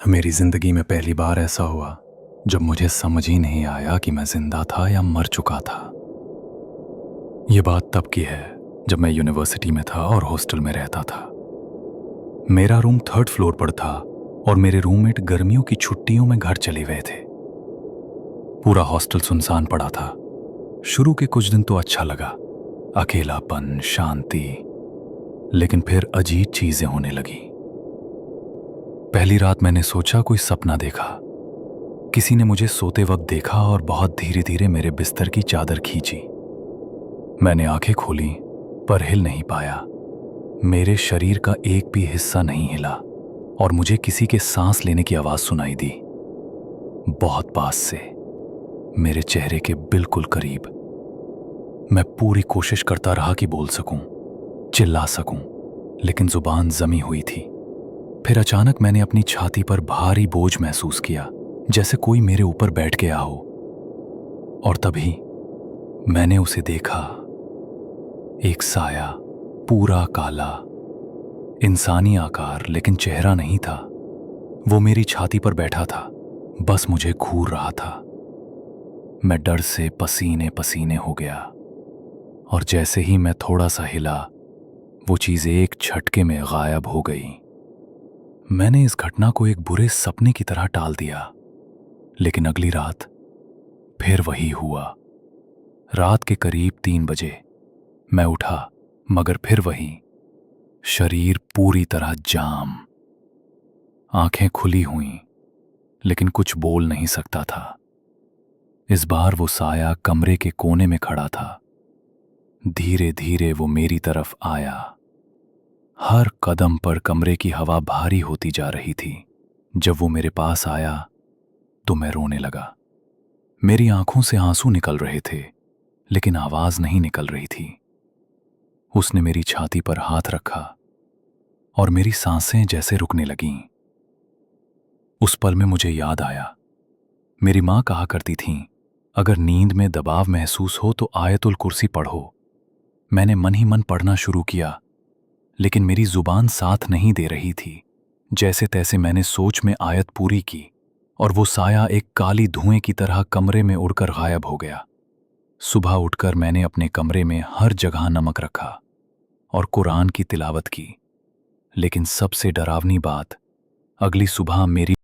मेरी जिंदगी में पहली बार ऐसा हुआ जब मुझे समझ ही नहीं आया कि मैं जिंदा था या मर चुका था। ये बात तब की है जब मैं यूनिवर्सिटी में था और हॉस्टल में रहता था। मेरा रूम 3rd फ्लोर पर था और मेरे रूममेट गर्मियों की छुट्टियों में घर चले गए थे। पूरा हॉस्टल सुनसान पड़ा था। शुरू के कुछ दिन तो अच्छा लगा, अकेलापन, शांति। लेकिन फिर अजीब चीजें होने लगी। पहली रात मैंने सोचा कोई सपना देखा। किसी ने मुझे सोते वक्त देखा और बहुत धीरे धीरे मेरे बिस्तर की चादर खींची। मैंने आंखें खोली पर हिल नहीं पाया। मेरे शरीर का एक भी हिस्सा नहीं हिला और मुझे किसी के सांस लेने की आवाज सुनाई दी, बहुत पास से, मेरे चेहरे के बिल्कुल करीब। मैं पूरी कोशिश करता रहा कि बोल सकूं, चिल्ला सकूं, लेकिन जुबान जमी हुई थी। फिर अचानक मैंने अपनी छाती पर भारी बोझ महसूस किया, जैसे कोई मेरे ऊपर बैठ गया हो। और तभी मैंने उसे देखा, एक साया, पूरा काला, इंसानी आकार लेकिन चेहरा नहीं था। वो मेरी छाती पर बैठा था, बस मुझे घूर रहा था। मैं डर से पसीने पसीने हो गया और जैसे ही मैं थोड़ा सा हिला, वो चीज एक झटके में गायब हो गई। मैंने इस घटना को एक बुरे सपने की तरह टाल दिया, लेकिन अगली रात फिर वही हुआ। रात के करीब 3 बजे मैं उठा, मगर फिर वही, शरीर पूरी तरह जाम, आंखें खुली हुई, लेकिन कुछ बोल नहीं सकता था। इस बार वो साया कमरे के कोने में खड़ा था। धीरे धीरे वो मेरी तरफ आया। हर कदम पर कमरे की हवा भारी होती जा रही थी। जब वो मेरे पास आया तो मैं रोने लगा। मेरी आंखों से आंसू निकल रहे थे, लेकिन आवाज नहीं निकल रही थी। उसने मेरी छाती पर हाथ रखा और मेरी सांसें जैसे रुकने लगीं। उस पल में मुझे याद आया, मेरी मां कहा करती थीं, अगर नींद में दबाव महसूस हो तो आयतुल कुर्सी पढ़ो। मैंने मन ही मन पढ़ना शुरू किया, लेकिन मेरी जुबान साथ नहीं दे रही थी। जैसे तैसे मैंने सोच में आयत पूरी की और वो साया एक काली धुएं की तरह कमरे में उड़कर गायब हो गया। सुबह उठकर मैंने अपने कमरे में हर जगह नमक रखा और कुरान की तिलावत की। लेकिन सबसे डरावनी बात, अगली सुबह मेरी